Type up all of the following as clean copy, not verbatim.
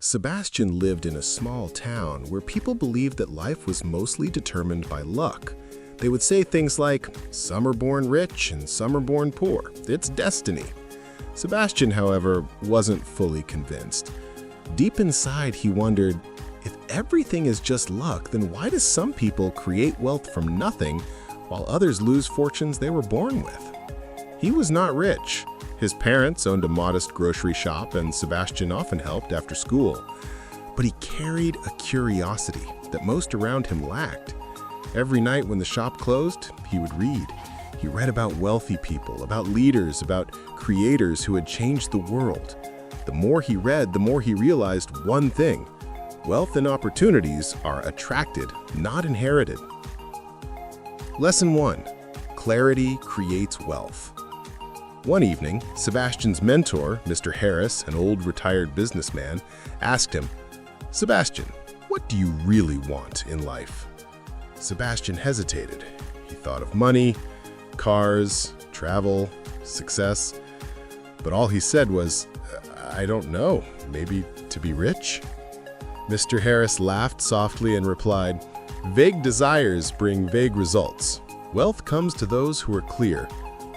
Sebastian lived in a small town where people believed that life was mostly determined by luck. They would say things like, "Some are born rich and some are born poor. It's destiny." Sebastian, however, wasn't fully convinced. Deep inside, he wondered, if everything is just luck, then why do some people create wealth from nothing while others lose fortunes they were born with? He was not rich. His parents owned a modest grocery shop, and Sebastian often helped after school. But he carried a curiosity that most around him lacked. Every night when the shop closed, he would read. He read about wealthy people, about leaders, about creators who had changed the world. The more he read, the more he realized one thing: wealth and opportunities are attracted, not inherited. Lesson 1. Clarity creates wealth. One evening, Sebastian's mentor, Mr. Harris, an old retired businessman, asked him, "Sebastian, what do you really want in life?" Sebastian hesitated. He thought of money, cars, travel, success. But all he said was, "I don't know, maybe to be rich?" Mr. Harris laughed softly and replied, "Vague desires bring vague results. Wealth comes to those who are clear.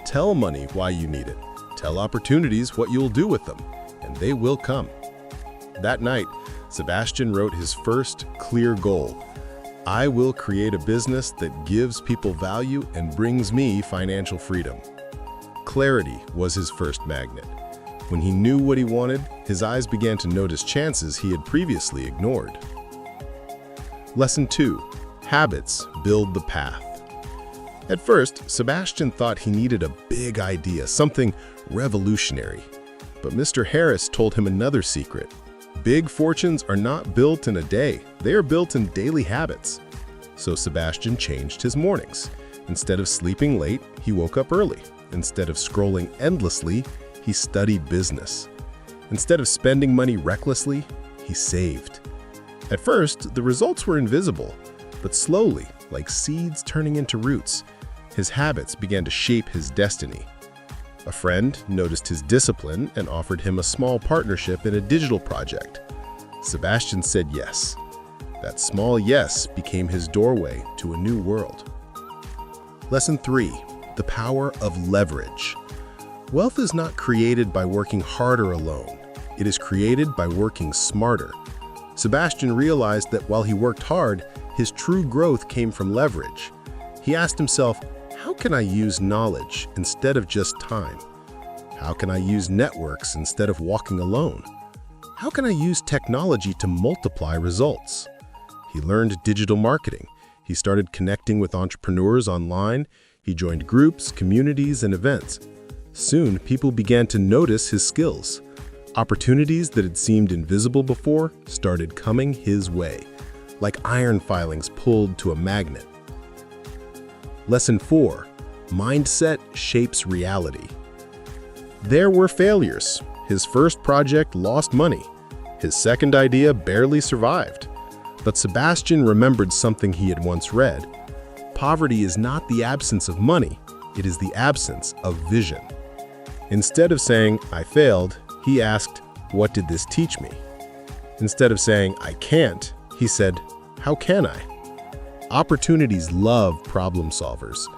Tell money why you need it. Tell opportunities what you'll do with them, and they will come." That night, Sebastian wrote his first clear goal: "I will create a business that gives people value and brings me financial freedom." Clarity was his first magnet. When he knew what he wanted, his eyes began to notice chances he had previously ignored. Lesson 2. Habits build the path. At first, Sebastian thought he needed a big idea, something revolutionary. But Mr. Harris told him another secret. Big fortunes are not built in a day. They are built in daily habits. So Sebastian changed his mornings. Instead of sleeping late, he woke up early. Instead of scrolling endlessly, he studied business. Instead of spending money recklessly, he saved. At first, the results were invisible, but slowly, like seeds turning into roots, his habits began to shape his destiny. A friend noticed his discipline and offered him a small partnership in a digital project. Sebastian said yes. That small yes became his doorway to a new world. Lesson 3. The power of leverage. Wealth is not created by working harder alone. It is created by working smarter. Sebastian realized that while he worked hard, his true growth came from leverage. He asked himself, how can I use knowledge instead of just time? How can I use networks instead of walking alone? How can I use technology to multiply results? He learned digital marketing. He started connecting with entrepreneurs online. He joined groups, communities, and events. Soon, people began to notice his skills. Opportunities that had seemed invisible before started coming his way, like iron filings pulled to a magnet. Lesson 4. Mindset shapes reality. There were failures. His first project lost money. His second idea barely survived. But Sebastian remembered something he had once read. Poverty is not the absence of money, it is the absence of vision. Instead of saying, "I failed," he asked, "What did this teach me?" Instead of saying, "I can't," he said, "How can I?" Opportunities love problem solvers.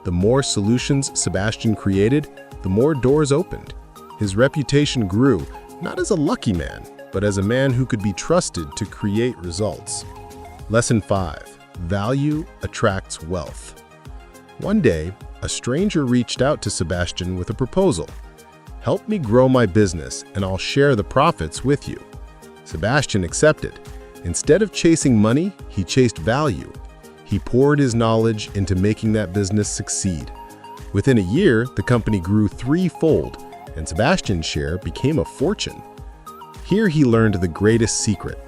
The more solutions Sebastian created, the more doors opened. His reputation grew, not as a lucky man, but as a man who could be trusted to create results. Lesson 5. Value attracts wealth. One day, a stranger reached out to Sebastian with a proposal. "Help me grow my business, and I'll share the profits with you." Sebastian accepted. Instead of chasing money, he chased value. He poured his knowledge into making that business succeed. Within a year, the company grew threefold, and Sebastian's share became a fortune. Here he learned the greatest secret.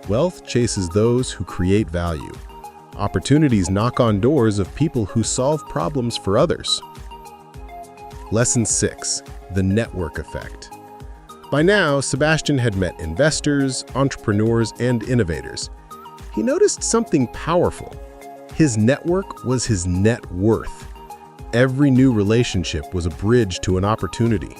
Wealth chases those who create value. Opportunities knock on doors of people who solve problems for others. Lesson 6. The network effect. By now, Sebastian had met investors, entrepreneurs, and innovators. He noticed something powerful. His network was his net worth. Every new relationship was a bridge to an opportunity.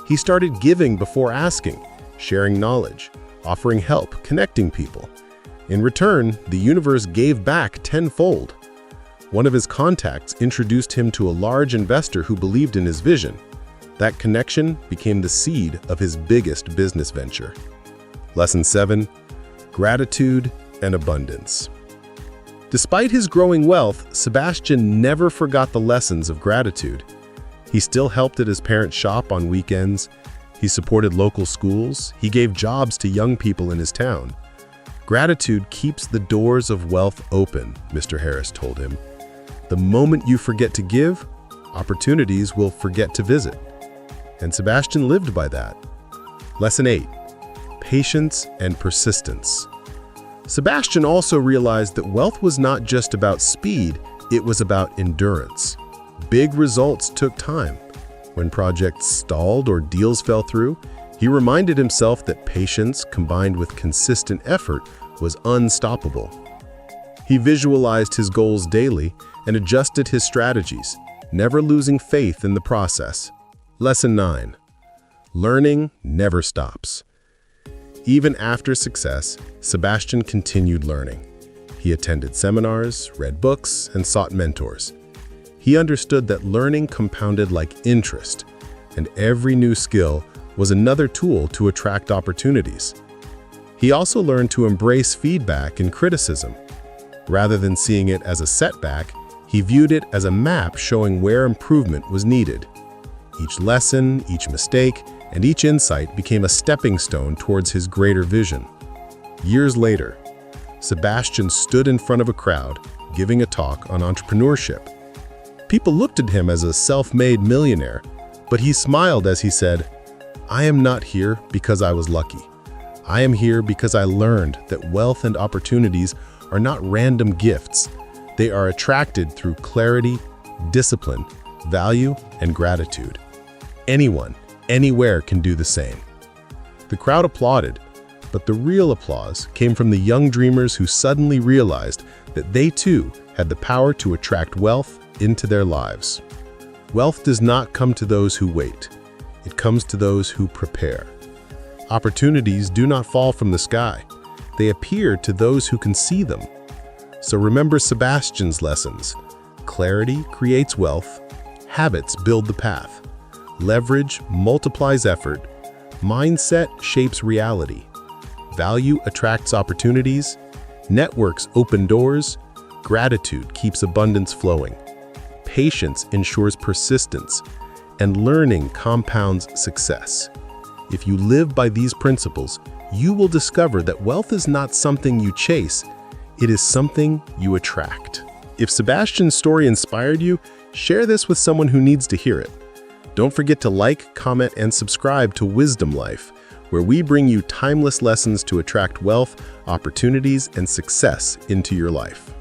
He started giving before asking, sharing knowledge, offering help, connecting people. In return, the universe gave back tenfold. One of his contacts introduced him to a large investor who believed in his vision. That connection became the seed of his biggest business venture. Lesson 7. Gratitude and abundance. Despite his growing wealth, Sebastian never forgot the lessons of gratitude. He still helped at his parents' shop on weekends. He supported local schools. He gave jobs to young people in his town. Gratitude keeps the doors of wealth open, Mr. Harris told him. The moment you forget to give, opportunities will forget to visit. And Sebastian lived by that. Lesson 8. Patience and persistence. Sebastian also realized that wealth was not just about speed, it was about endurance. Big results took time. When projects stalled or deals fell through, he reminded himself that patience combined with consistent effort was unstoppable. He visualized his goals daily and adjusted his strategies, never losing faith in the process. Lesson 9. Learning never stops. Even after success, Sebastian continued learning. He attended seminars, read books, and sought mentors. He understood that learning compounded like interest, and every new skill was another tool to attract opportunities. He also learned to embrace feedback and criticism. Rather than seeing it as a setback, he viewed it as a map showing where improvement was needed. Each lesson, each mistake, and each insight became a stepping stone towards his greater vision. Years later, Sebastian stood in front of a crowd giving a talk on entrepreneurship. People looked at him as a self-made millionaire, but he smiled as he said, "I am not here because I was lucky. I am here because I learned that wealth and opportunities are not random gifts. They are attracted through clarity, discipline, value, and gratitude. Anyone, anywhere can do the same." The crowd applauded, but the real applause came from the young dreamers who suddenly realized that they too had the power to attract wealth into their lives. Wealth does not come to those who wait. It comes to those who prepare. Opportunities do not fall from the sky. They appear to those who can see them. So remember Sebastian's lessons. Clarity creates wealth. Habits build the path. Leverage multiplies effort. Mindset shapes reality. Value attracts opportunities. Networks open doors. Gratitude keeps abundance flowing. Patience ensures persistence. And learning compounds success. If you live by these principles, you will discover that wealth is not something you chase, it is something you attract. If Sebastian's story inspired you, share this with someone who needs to hear it. Don't forget to like, comment, and subscribe to Wisdom Life, where we bring you timeless lessons to attract wealth, opportunities, and success into your life.